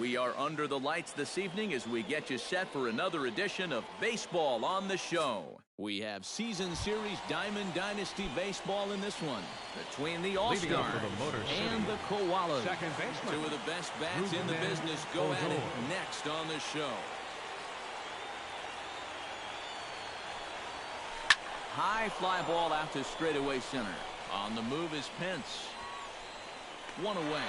We are under the lights this evening as we get you set for another edition of Baseball on the Show. We have Season Series Diamond Dynasty Baseball in this one between the All-Stars and the Koalas. Two of the best bats in the business go at it next on the show. High fly ball out to straightaway center. On the move is Pence. One away.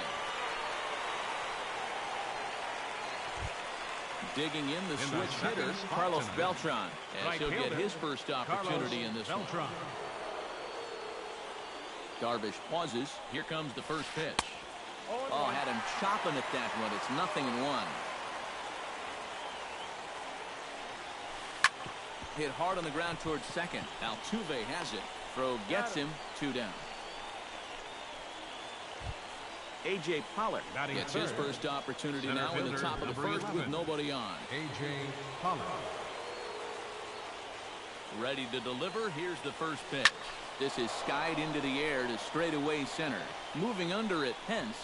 Digging in the switch hitter, Carlos Beltran, as he'll get his first opportunity in this one. Darvish pauses. Here comes the first pitch. Oh, had him chopping at that one. It's 0-1. Hit hard on the ground towards second. Altuve has it. Throw gets him. 2 down. A.J. Pollard gets his first opportunity now in the top of the first with nobody on. A.J. Pollard. Ready to deliver. Here's the first pitch. This is skied into the air to straightaway center. Moving under it, Pence.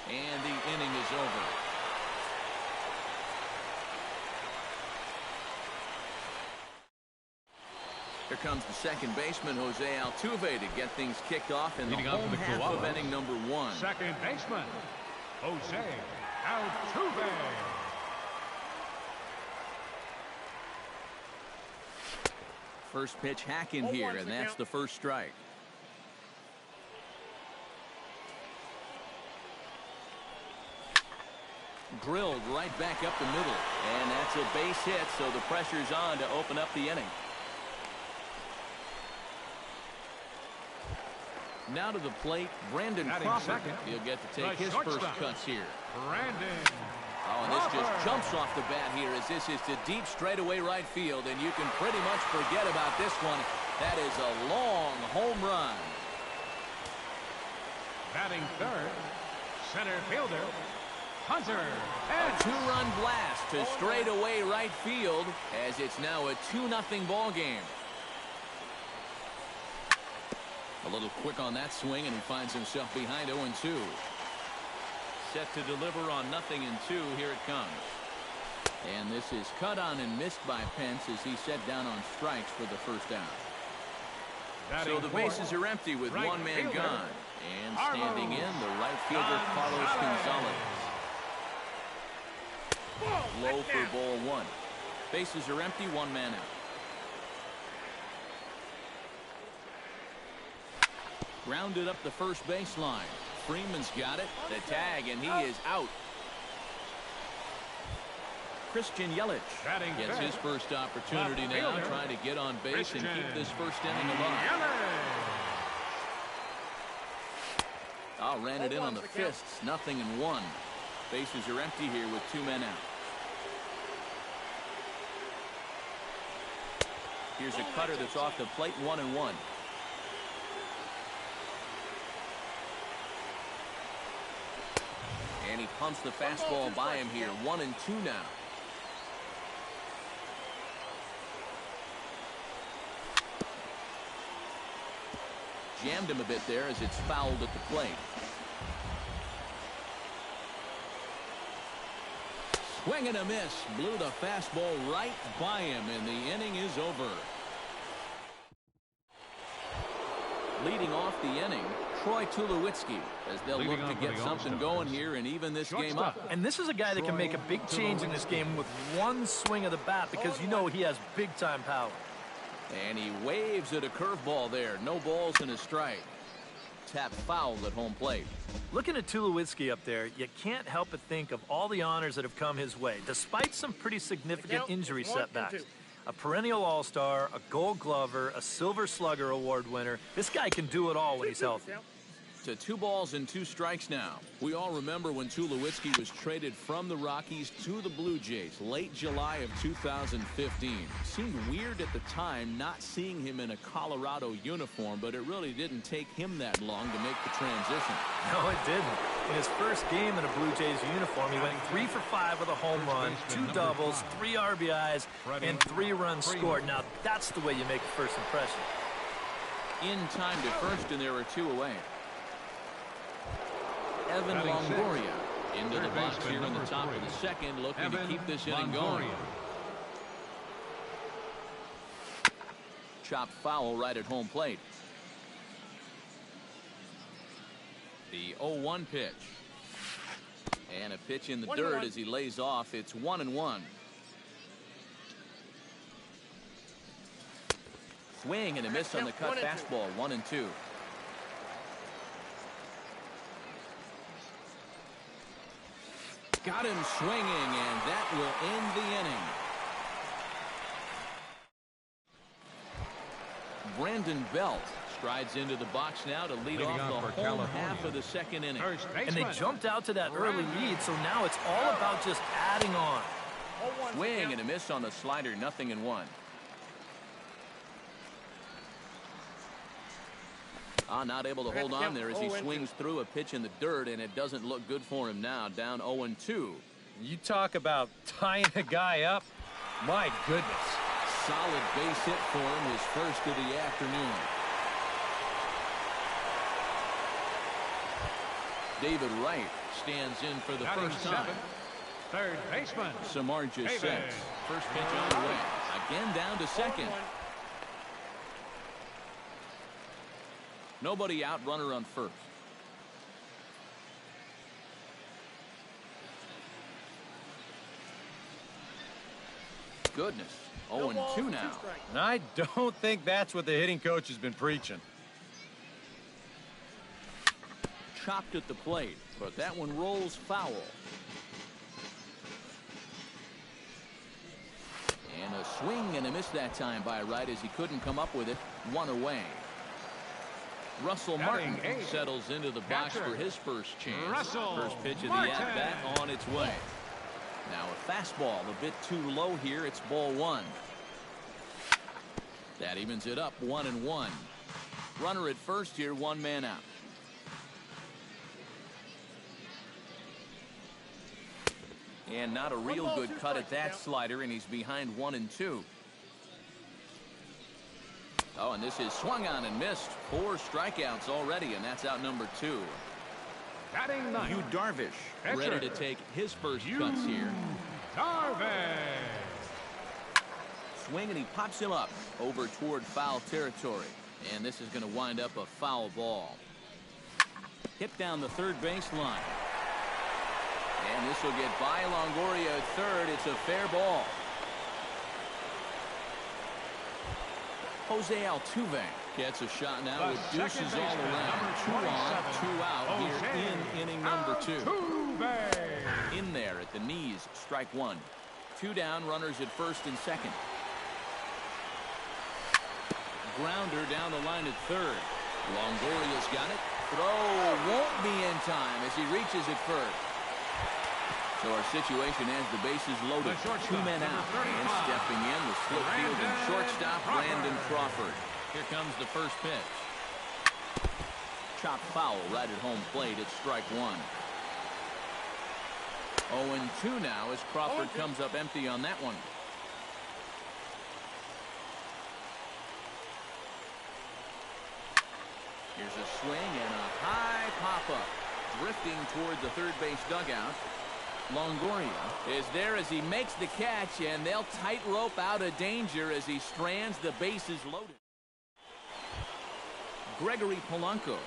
And the inning is over. Here comes the second baseman, Jose Altuve, to get things kicked off in the home half of inning number 1. Second baseman, Jose Altuve. First pitch hack in here, and that's the first strike. Drilled right back up the middle, and that's a base hit, so the pressure's on to open up the inning. Now to the plate, Brandon Crawford. He'll get to take his first cuts here. Brandon. Oh, and this just jumps off the bat here as this is to deep straightaway right field, and you can pretty much forget about this one. That is a long home run. Batting third, center fielder, Hunter. A 2-run blast to straightaway right field as it's now a 2-0 ball game. A little quick on that swing, and he finds himself behind 0-2. Set to deliver on 0-2. Here it comes. And this is cut on and missed by Pence as he set down on strikes for the first out. So the bases are empty with one man gone. And standing in, the right fielder, Carlos Gonzalez. Low for ball 1. Bases are empty, one man out. Grounded up the first baseline. Freeman's got it. The tag, and he is out. Christian Yelich gets his first opportunity now, trying to get on base and keep this first inning alive. Oh, ran it in on the fists. 0-1. Bases are empty here with 2 men out. Here's a cutter that's off the plate. 1-1. And he pumps the fastball by him here. 1-2 now. Jammed him a bit there as it's fouled at the plate. Swing and a miss. Blew the fastball right by him, and the inning is over. Leading off the inning, Troy Tulowitzki, as they'll look to get something going here and even this game up. And this is a guy that can make a big change in this game with one swing of the bat, because you know he has big-time power. And he waves at a curveball there. No balls and a strike. Tap foul at home plate. Looking at Tulowitzki up there, you can't help but think of all the honors that have come his way, despite some pretty significant injury setbacks. A perennial all-star, a gold glover, a silver slugger award winner. This guy can do it all when he's healthy. To 2 balls and 2 strikes now. We all remember when Tulowitzki was traded from the Rockies to the Blue Jays late July of 2015. Seemed weird at the time not seeing him in a Colorado uniform, but it really didn't take him that long to make the transition. No, it didn't. In his first game in a Blue Jays uniform, he went 3 for 5 with a home run, 2 doubles, 3 RBIs, and 3 runs scored. Now, that's the way you make a first impression. In time to first, and there are 2 away. Evan Longoria Into the box here in the top of the second, looking to keep this inning going. Chopped foul right at home plate. The 0-1 pitch. And a pitch in the dirt as he lays off. It's 1-1. Swing and a miss on the cut fastball. 1-2. Got him swinging, and that will end the inning. Brandon Belt strides into the box now to lead off the home half of the second inning. And they jumped out to that early lead, so now it's all about just adding on. Swing and a miss on the slider, 0-1. Not able to hold on there as he swings through a pitch in the dirt, and it doesn't look good for him now. Down 0-2. You talk about tying a guy up. My goodness. Solid base hit for him, his first of the afternoon. David Wright stands in for the first time. Third baseman Samardzija sets. First pitch on the way. Again down to second. Nobody out, runner on first. Goodness. 0-2 now. And I don't think that's what the hitting coach has been preaching. Chopped at the plate, but that one rolls foul. And a swing and a miss that time by Wright as he couldn't come up with it. One away. Russell Martin settles into the box for his first chance. First pitch of the at-bat on its way. Now a fastball a bit too low here. It's ball one. That evens it up 1-1. Runner at first here, one man out. And not a real good cut at that slider, and he's behind 1-2. Oh, and this is swung on and missed. 4 strikeouts already, and that's out number 2. Yu Darvish ready to take his first cuts here. Darvish. Swing, and he pops him up over toward foul territory. And this is going to wind up a foul ball. Hit down the third baseline. And this will get by Longoria at third. It's a fair ball. Jose Altuve gets a shot now with deuces all around. 2 on, 2 out here in inning number 2. In there at the knees, strike 1. 2 down, runners at first and second. Grounder down the line at third. Longoria's got it. Throw won't be in time as he reaches it first. So our situation has the bases loaded. 2 men out. And stepping in, the split field and shortstop, Brandon Crawford. Here comes the first pitch. Chopped foul right at home plate. It's strike 1. 0-2 now as Crawford comes up empty on that one. Here's a swing and a high pop-up. Drifting toward the third base dugout. Longoria is there as he makes the catch, and they'll tightrope out of danger as he strands, the bases loaded. Gregory Polanco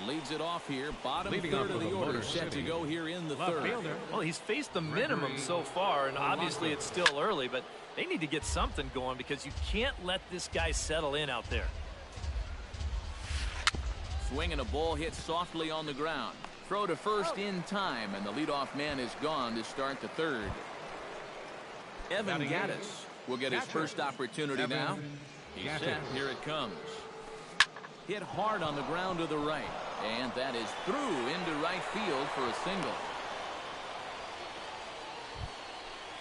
leads it off here. Bottom third of the order set to go here in the third. Well, he's faced the minimum so far, and obviously it's still early, but they need to get something going because you can't let this guy settle in out there. Swinging a ball hit softly on the ground. Throw to first in time, and the leadoff man is gone to start the third. Evan Gattis will get his first opportunity now. He's set. Here it comes. Hit hard on the ground to the right, and that is through into right field for a single.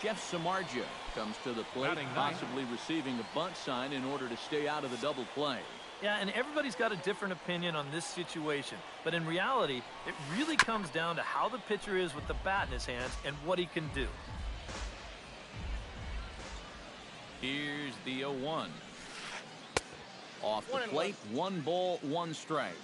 Jeff Samardzija comes to the plate, possibly receiving a bunt sign in order to stay out of the double play. Yeah, and everybody's got a different opinion on this situation. But in reality, it really comes down to how the pitcher is with the bat in his hands and what he can do. Here's the 0-1. Off the plate, 1 ball, 1 strike.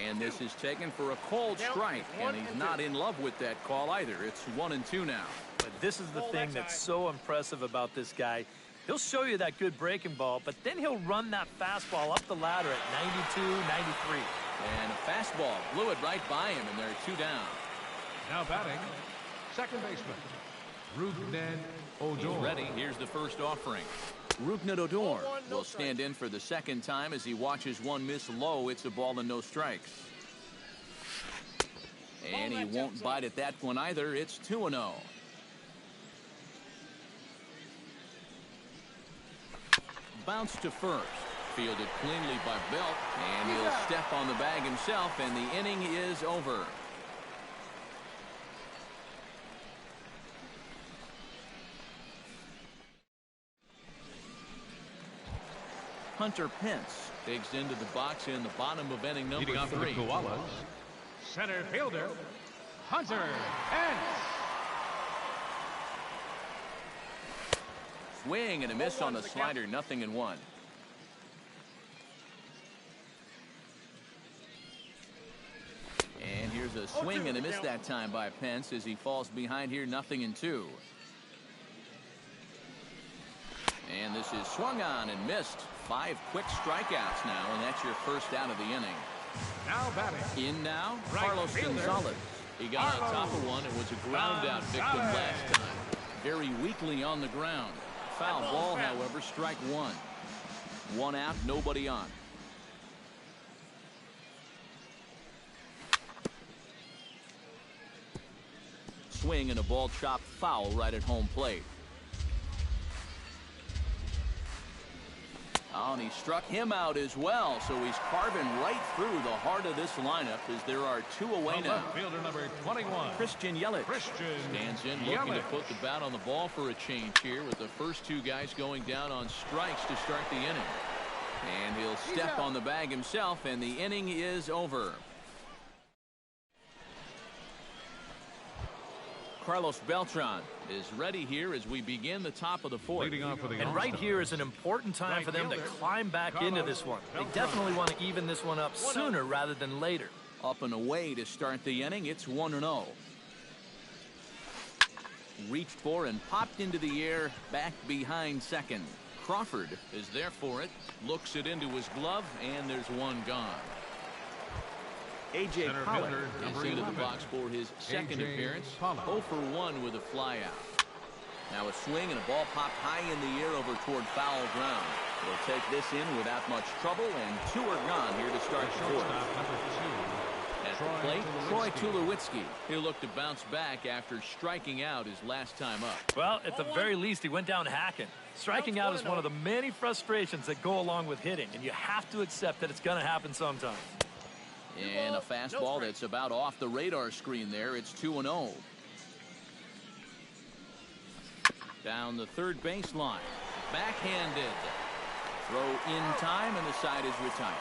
And this is taken for a cold strike, and he's not in love with that call either. It's 1-2 now. But this is the thing that's so impressive about this guy. He'll show you that good breaking ball, but then he'll run that fastball up the ladder at 92, 93. And a fastball blew it right by him, and there are 2 down. Now batting, second baseman, Rugnet He's Odor. ready. Here's the first offering. Rugnet Odor will stand in for the second time as he watches one miss low. It's a ball and no strikes. And he won't bite at that one either. It's 2-0. Bounce to first. Fielded cleanly by Belt, and he'll step on the bag himself, and the inning is over. Hunter Pence digs into the box in the bottom of inning number 3. Koalas, center fielder, Hunter Pence. Swing and a miss on the slider, 0-1. And here's a swing and a miss that time by Pence as he falls behind here, 0-2. And this is swung on and missed. 5 quick strikeouts now, and that's your first out of the inning. Now batting, In now, Right Carlos fielder, Gonzalez. He got on top of one and was a ground out victim last time. Very weakly on the ground. Foul ball, however, strike 1. 1 out, nobody on. Swing and a ball chopped foul right at home plate. Oh, and he struck him out as well, so he's carving right through the heart of this lineup as there are 2 away now. left fielder number 21, Christian Yelich Christian stands in looking to Yelich. put the bat on the ball for a change here with the first 2 guys going down on strikes to start the inning. And he'll step on the bag himself, and the inning is over. Carlos Beltran is ready here as we begin the top of the 4th. Leading off for the And right All-Star, here is an important time Right for them to fielder, climb back into this one. They Beltran. definitely want to even this one up sooner rather than later. Up and away to start the inning. It's 1-0. Reached for and popped into the air back behind second. Crawford is there for it. Looks it into his glove, and there's 1 gone. A.J. Center Pollock fielder, is number into the 11. box for his second A.J. appearance. Pollock. 0 for 1 with a fly out. Now a swing and a ball popped high in the air over toward foul ground. They'll take this in without much trouble, and 2 are gone here to start the 4th. shortstop number 2, At the plate, Troy Tulowitzki. He'll look to bounce back after striking out his last time up. Well, at the very least, he went down hacking. Striking out is one of the many frustrations that go along with hitting, and you have to accept that it's going to happen sometime. And a fastball that's about off the radar screen there. It's 2-0. Down the third baseline. Backhanded. Throw in time, and the side is retired.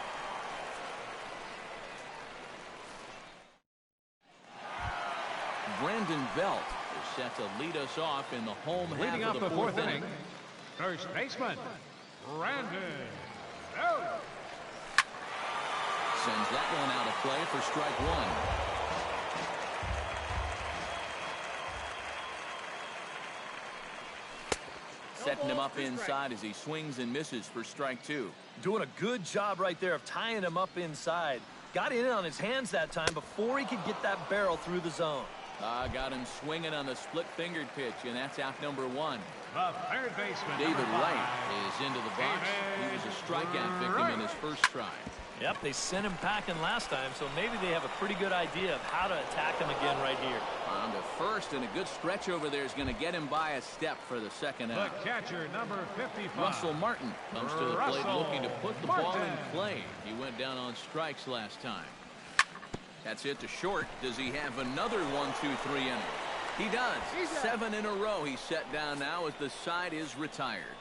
Brandon Belt is set to lead us off in the home leading half off of the the 4th 4th inning, first baseman, Brandon Belt. Sends that one out of play for strike 1. Setting him up inside as he swings and misses for strike 2. Doing a good job right there of tying him up inside. Got in on his hands that time before he could get that barrel through the zone. Got him swinging on the split-fingered pitch, and that's out number 1. The third baseman, David number Wright 5, is into the box. He was a strikeout victim in his first try. Yep, they sent him packing last time, so maybe they have a pretty good idea of how to attack him again right here. On to first, and a good stretch over there is going to get him by a step for the second the out. catcher, number 55, Russell Martin comes to the plate Russell looking to put the ball Martin. in play. He went down on strikes last time. That's it to short. Does he have another 1-2-3 inning? He does. 7 in a row he's set down now as the side is retired.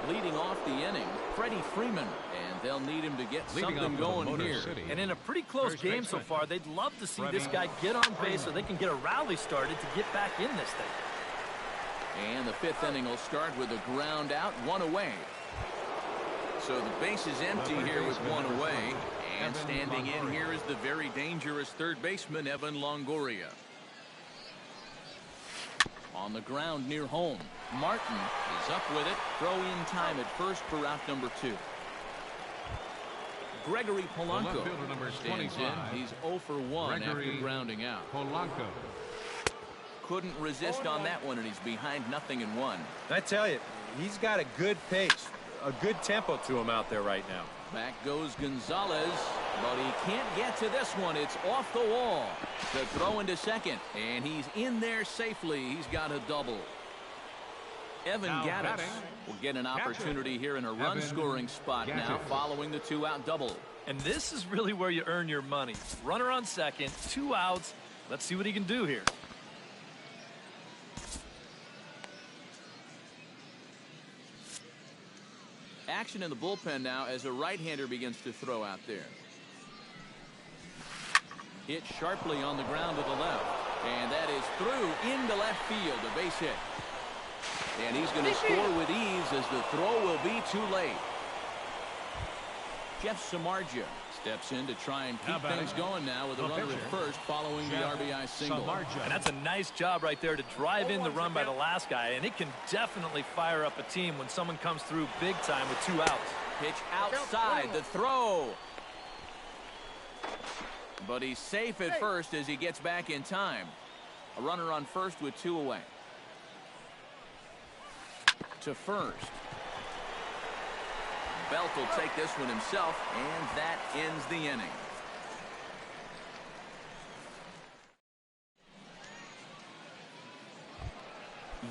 Leading off the inning, Freddie Freeman, and they'll need him to get Leading something off for the going Motor here. City. And in a pretty close First game so baseman, far, they'd love to see this Freddie guy get on base so they can get a rally started to get back in this thing. And the fifth inning will start with a ground out, one away. So the base is empty here with one away. And standing in here is the very dangerous third baseman, Evan Longoria. On the ground near home, Martin is up with it. Throw in time at first for out number 2. Gregory Polanco stands in. He's 0 for 1 after grounding out. Polanco. Couldn't resist on that one, and he's behind 0-1. I tell you, he's got a good pace, a good tempo to him out there right now. Back goes Gonzalez, but he can't get to this one. It's off the wall. The throw into second, and he's in there safely. He's got a double. Evan Gattis will get an opportunity here in a run-scoring spot now following the 2-out double. And this is really where you earn your money. Runner on second, 2 outs. Let's see what he can do here. Action in the bullpen now as a right-hander begins to throw out there. Hit sharply on the ground to the left. And that is through into left field, a base hit. And he's going to score with ease as the throw will be too late. Jeff Samardzija steps in to try and keep things going now with a runner at first following the RBI single. And that's a nice job right there to drive in the run by the last guy. And it can definitely fire up a team when someone comes through big time with 2 outs. Pitch outside, the throw. But he's safe at first as he gets back in time. A runner on first with 2 away. To first. Belt will take this one himself, and that ends the inning.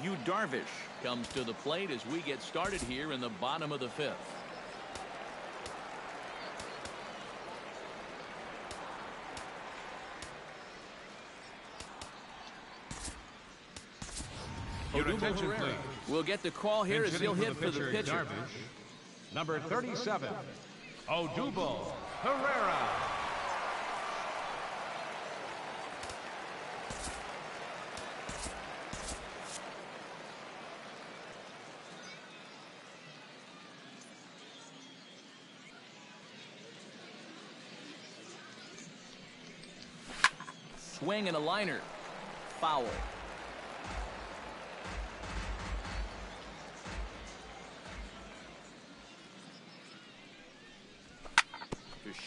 Yu Darvish comes to the plate as we get started here in the bottom of the 5th. Attention, please. We'll get the call here as he'll hit for the pitcher. Darvish, number 37, Odubel Herrera. Swing and a liner. Foul.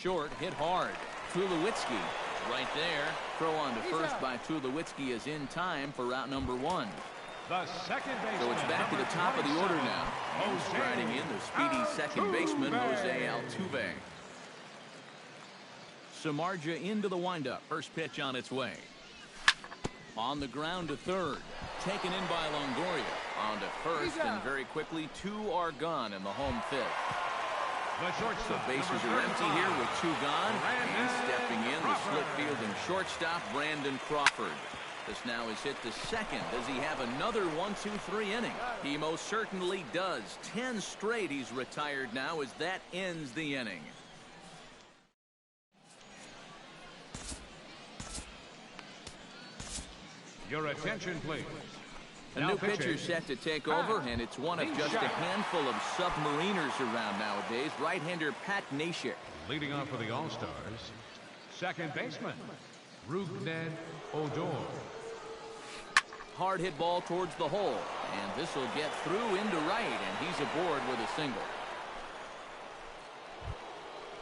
Short, hit hard. Tulowitzki right there. Throw on to first by Tulowitzki is in time for route number 1. The second baseman. So it's back to the top of the order now. And striding in the speedy second baseman, Jose Altuve. Samardzija into the windup. First pitch on its way. On the ground to third. Taken in by Longoria. On to first, and very quickly 2 are gone in the home 5th. The bases are empty here with 2 gone. And stepping in, the split fielding shortstop, Brandon Crawford. This now is hit to second. Does he have another 1-2-3 inning? He most certainly does. 10 straight he's retired now as that ends the inning. Your attention, please. A new pitcher set to take over, and it's one of just a handful of submariners around nowadays. Right-hander Pat Neshek. Leading off for the All-Stars, second baseman, Rougned Odor. Hard hit ball towards the hole, and this will get through into right, and he's aboard with a single.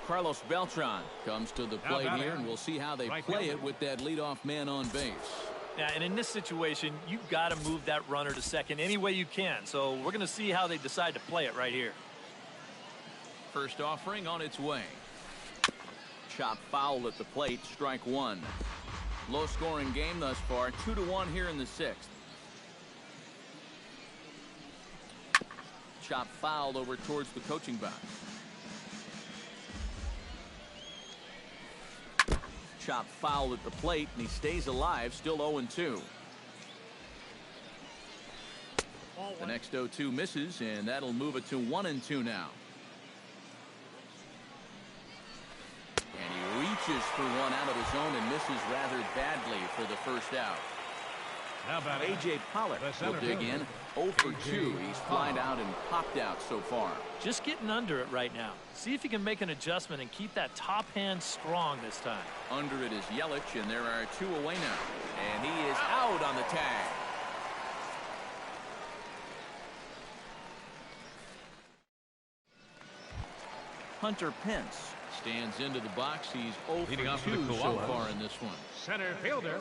Carlos Beltran comes to the plate here, and we'll see how they play it with that leadoff man on base. Yeah, and in this situation, you've got to move that runner to second any way you can. So we're going to see how they decide to play it right here. First offering on its way. Chop foul at the plate, strike 1. Low scoring game thus far, 2-1 here in the 6th. Chop fouled over towards the coaching box. Chop foul at the plate, and he stays alive, still 0-2. The next 0-2 misses, and that'll move it to 1-2 now. And he reaches for one out of the zone and misses rather badly for the first out. A.J. Pollock will dig in. 0 for 2. He's flied out and popped out so far. Just getting under it right now. See if you can make an adjustment and keep that top hand strong this time. Under it is Yelich, and there are 2 away now. And he is out on the tag. Hunter Pence stands into the box. He's 0 for 2 so far in this one. Center fielder,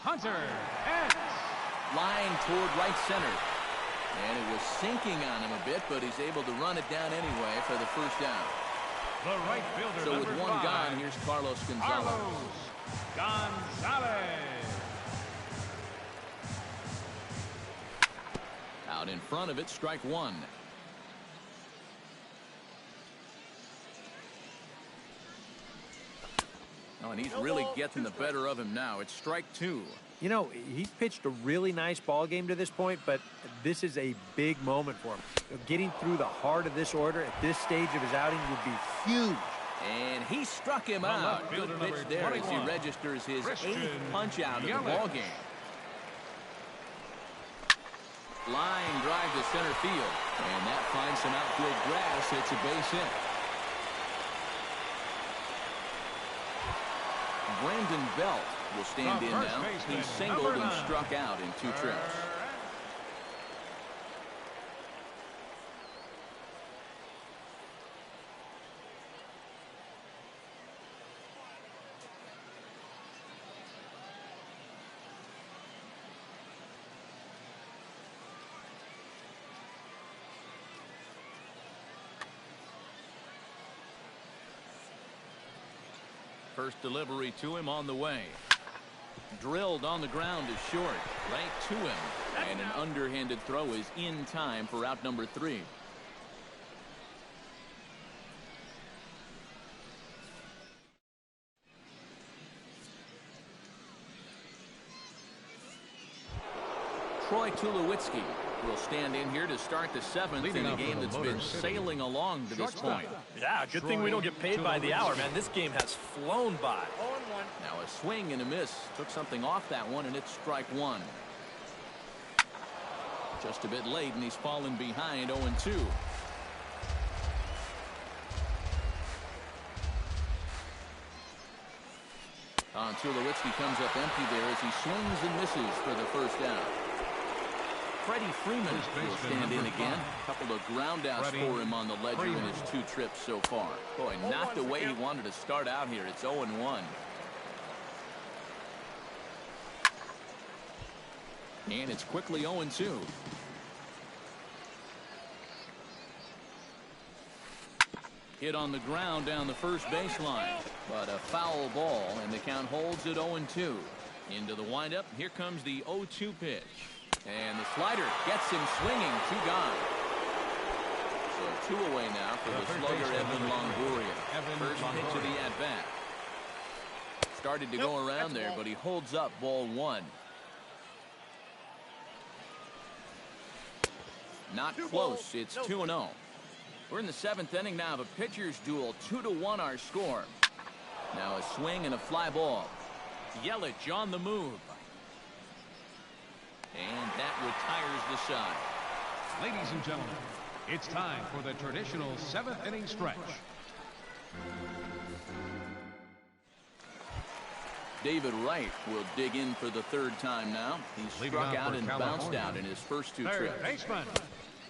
Hunter Pence. Line toward right center. And it was sinking on him a bit, but he's able to run it down anyway for the first down. The right fielder, so with one 5, gone, here's Carlos Gonzalez. Out in front of it, strike 1. Oh, and he's really getting the better of him now. It's strike 2. You know, he's pitched a really nice ball game to this point, but this is a big moment for him. Getting through the heart of this order at this stage of his outing would be huge. And he struck him out. Good pitch there as he registers his 8th punch out of the ball game. Line drive to center field. And that finds some outfield grass. It's a base hit. Brandon Belt will stand in now. He singled and struck out in 2 trips. First delivery to him on the way. Drilled on the ground is short. Right to him. And an underhanded throw is in time for out number 3. Troy Tulowitzki will stand in here to start the 7th in a game that's been sailing along to this point. Yeah, good thing we don't get paid by the hour, man. This game has flown by. Now a swing and a miss. Took something off that one, and it's strike 1. Just a bit late, and he's fallen behind 0-2. Tulowitzki comes up empty there as he swings and misses for the first down. Freddie Freeman will stand in again. A couple of ground outs for him on the ledger in his 2 trips so far. Boy, not the way he wanted to start out here. It's 0-1. And it's quickly 0-2. Hit on the ground down the first baseline. But a foul ball, and the count holds at 0-2. Into the windup. Here comes the 0-2 pitch. And the slider gets him swinging. 2 gone. So 2 away now for the slugger Evan Longoria. First pitch of the at-bat. Started to go around there, but he holds up ball 1. Not close. It's 2-0. We're in the 7th inning now of a pitcher's duel. 2-1 our score. Now a swing and a fly ball. Yelich on the move. And that retires the side. Ladies and gentlemen, it's time for the traditional 7th inning stretch. David Wright will dig in for the 3rd time now. He struck out and bounced out in his first 2 trips. Baseman,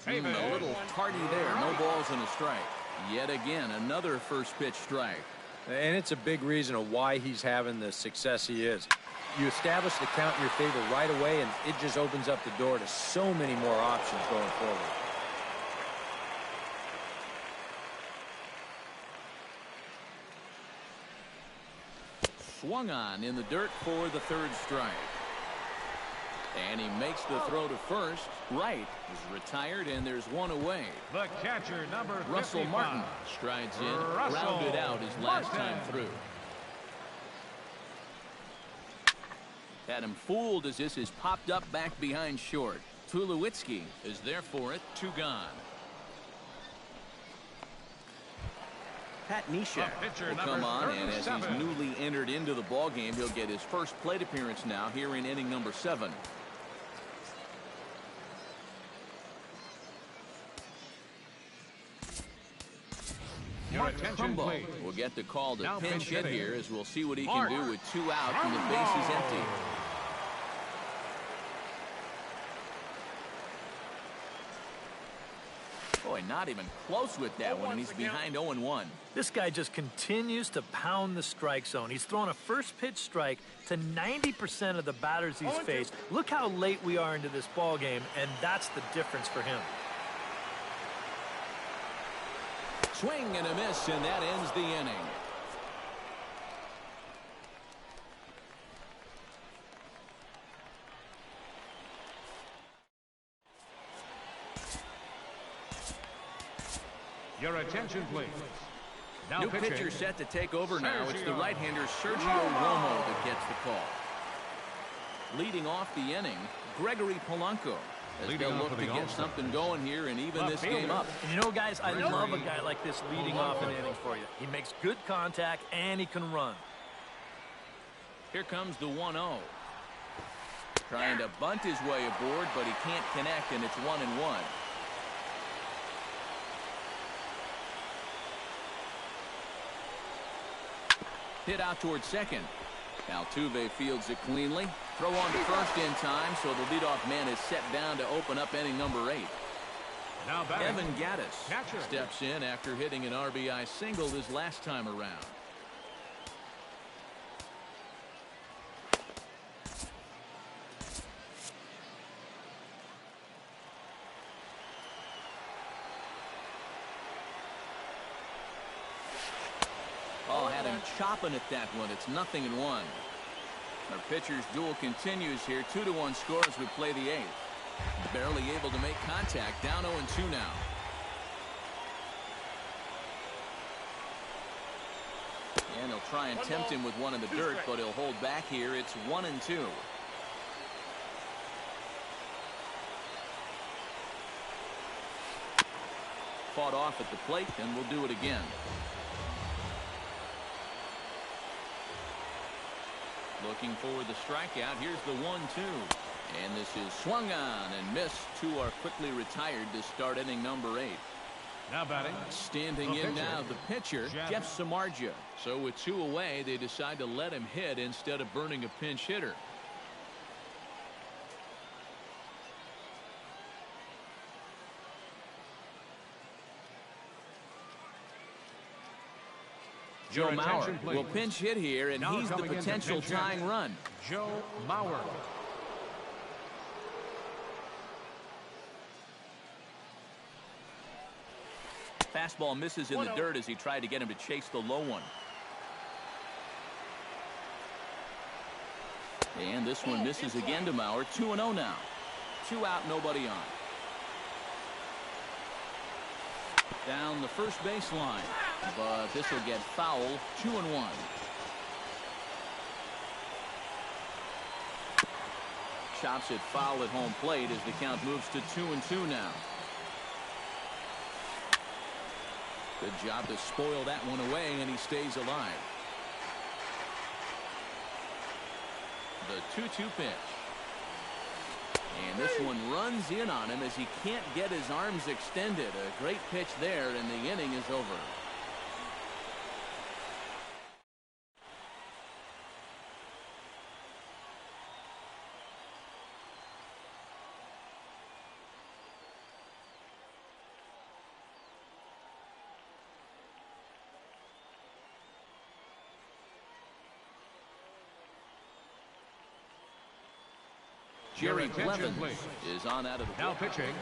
A little tardy there. No balls and a strike. Yet again, another first pitch strike. And it's a big reason of why he's having the success he is. You establish the count in your favor right away, and it just opens up the door to so many more options going forward. Swung on in the dirt for the 3rd strike. And he makes the throw to first. Wright is retired, and there's 1 away. The catcher, number 55. Russell Martin strides in, grounded out his last time through. Had him fooled as this is popped up back behind short. Tulowitzki is there for it. 2 gone. Pat Neshek will come on, and as he's newly entered into the ballgame, he'll get his first plate appearance now here in inning number 7. Your attention, please. will get the call to Now pinch hit hitting. here, as we'll see what he can do with 2 out and the base is empty. Boy, not even close with that one, and he's behind 0-1. This guy just continues to pound the strike zone. He's thrown a first pitch strike to 90% of the batters he's faced. Look how late we are into this ball game, and that's the difference for him. Swing and a miss, and that ends the inning. Your attention, please. Now New pitching. pitcher set to take over now. It's the Sergio right-hander Sergio Romo that gets the call. Leading off the inning, Gregory Polanco. As Leading they'll off look for to the get All-Stars. something going here and even Left this fielder. game up. And you know, guys, I love a guy like this leading off an inning for you. He makes good contact, and he can run. Here comes the 1-0. Trying to bunt his way aboard, but he can't connect, and it's 1-1. Hit out towards second. Altuve fields it cleanly. Throw on to first in time, so the leadoff man is set down to open up inning number 8. Now batting. Evan Gattis Catcher. steps in after hitting an RBI single his last time around. Oh, had him chopping at that one. It's 0-1. Our pitcher's duel continues here. 2-1 score as we play the 8th. Barely able to make contact. Down 0-2 now. And he'll try and tempt him with one in the dirt, but he'll hold back here. It's 1-2. Fought off at the plate, and we'll do it again. Looking for the strikeout. Here's the 1-2. And this is swung on and missed. 2 are quickly retired to start inning number 8. Now batting. Standing The in pitcher. now, the pitcher, Jeff Samardzija. So with 2 away, they decide to let him hit instead of burning a pinch hitter. Joe Your Mauer attention, please. will pinch hit here, and Now he's the coming in to potential pinch hit. tying run. Joe Mauer. Fastball misses in the dirt as he tried to get him to chase the low one. And this one misses again to Mauer. 2-0 now. 2 out, nobody on. Down the first baseline, but this will get foul. 2-1. Chops it foul at home plate as the count moves to 2-2 now. Good job to spoil that one away, and he stays alive. The 2-2 pitch. And this one runs in on him as he can't get his arms extended. A great pitch there, and the inning is over. Jerry attention, Blevins please. is on out of the Now pit. pitching.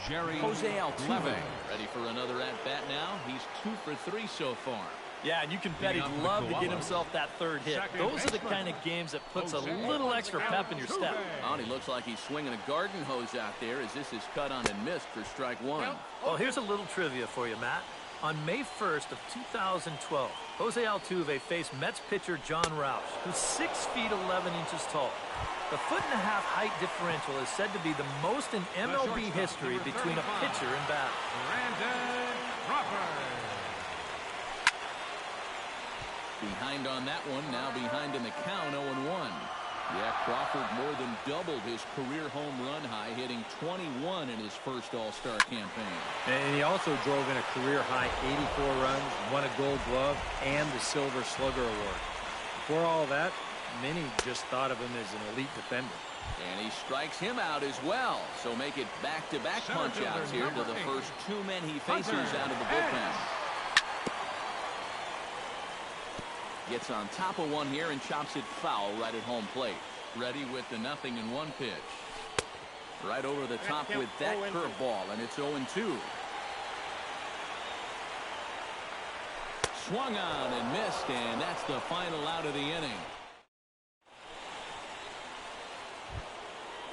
Jerry Jose Altuve Blevins. ready for another at-bat now. He's 2 for 3 so far. Yeah, and you can bet he'd Leading off love the to get Koala. himself that third hit. Second Those are the baseman. kind of games that puts a Jose little extra pep in your step. Oh, and he looks like he's swinging a garden hose out there as this is cut on and missed for strike 1. Well, here's a little trivia for you, Matt. On May 1st of 2012, Jose Altuve faced Mets pitcher John Roush, who's 6 feet 11 inches tall. The 1.5-foot height differential is said to be the most in MLB history between a pitcher and batter. Brandon Crawford. Behind on that one, now behind in the count, 0-1. Yeah, Crawford more than doubled his career home run high, hitting 21 in his first All-Star campaign. And he also drove in a career-high 84 runs, won a Gold Glove, and the Silver Slugger Award. Before all that, many just thought of him as an elite defender. And he strikes him out as well. So make it back-to-back punch-outs here to the first two men he faces out of the bullpen. Gets on top of one here and chops it foul right at home plate. Ready with the 0-1 pitch. Right over the top with that curveball, and it's 0-2. Swung on and missed, and that's the final out of the inning.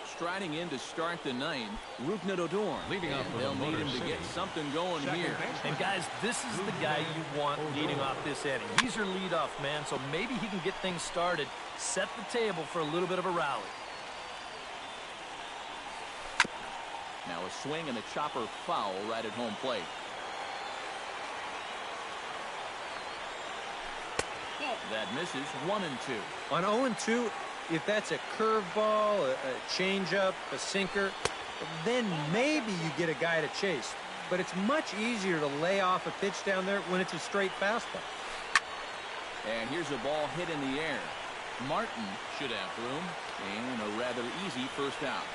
Striding in to start the ninth, Leading off for they'll the need him Motor to get City. something going here. And guys, this is the guy you want leading off this inning. He's your leadoff man, so maybe he can get things started, set the table for a little bit of a rally. Now a swing and a chopper foul right at home plate. That misses 1-2. On 0-2, if that's a curveball, a changeup, a sinker, then maybe you get a guy to chase. But it's much easier to lay off a pitch down there when it's a straight fastball. And here's a ball hit in the air. Martin should have room, and a rather easy first out.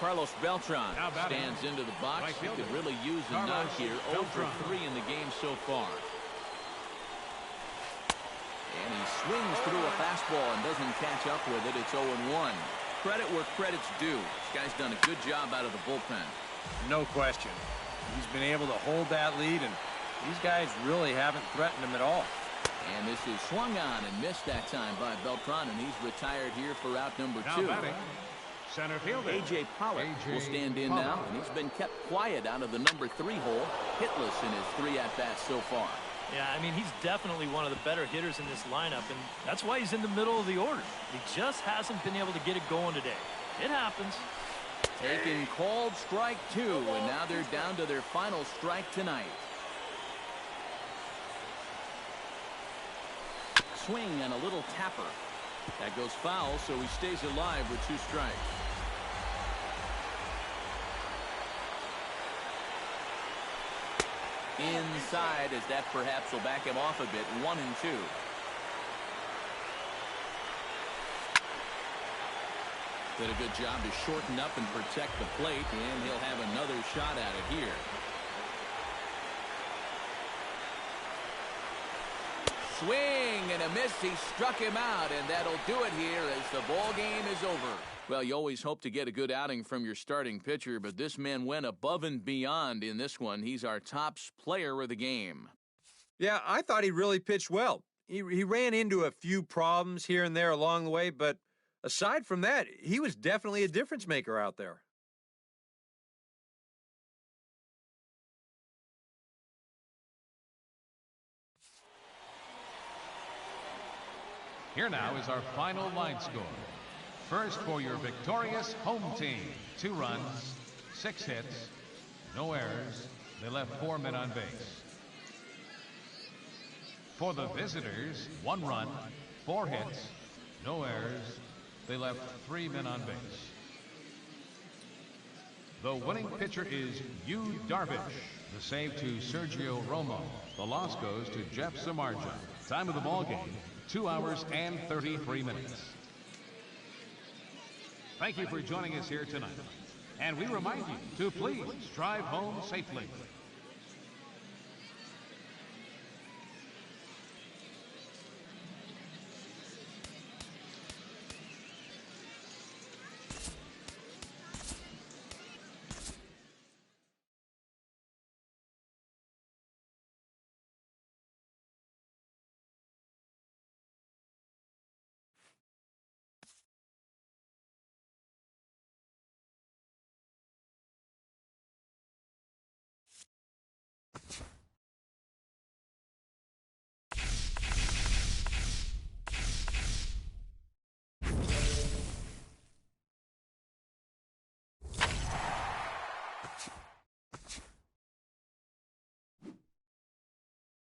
Carlos Beltran stands into the box. Right He fielder, could really use a Carlos knock here. 0 for Beltran. 3 in the game so far. And he swings through a fastball and doesn't catch up with it. It's 0-1. Credit where credit's due. This guy's done a good job out of the bullpen. No question. He's been able to hold that lead, and these guys really haven't threatened him at all. And this is swung on and missed that time by Beltran, and he's retired here for out number Now 2. batting, center fielder. A.J. Pollock will stand in now, and he's been kept quiet out of the number 3 hole, hitless in his 3 at-bats so far. Yeah, I mean, he's definitely one of the better hitters in this lineup, and that's why he's in the middle of the order. He just hasn't been able to get it going today. It happens. Taking called strike 2, and now they're down to their final strike tonight. Swing and a little tapper. That goes foul, so he stays alive with 2 strikes. Inside, as that perhaps will back him off a bit. 1-2. Did a good job to shorten up and protect the plate, and he'll have another shot at it here. Swing and a miss. He struck him out, and that'll do it here as the ball game is over. Well, you always hope to get a good outing from your starting pitcher, but this man went above and beyond in this one. He's our top player of the game. Yeah, I thought he really pitched well. He ran into a few problems here and there along the way, but aside from that, he was definitely a difference maker out there. Here now is our final line score. First for your victorious home team. 2 runs, 6 hits, no errors. They left 4 men on base. For the visitors, 1 run, 4 hits, no errors. They left 3 men on base. The winning pitcher is Yu Darvish. The save to Sergio Romo. The loss goes to Jeff Samardzija. Time of the ball game, 2 hours and 33 minutes. Thank you for joining us here tonight. And we remind you to please drive home safely.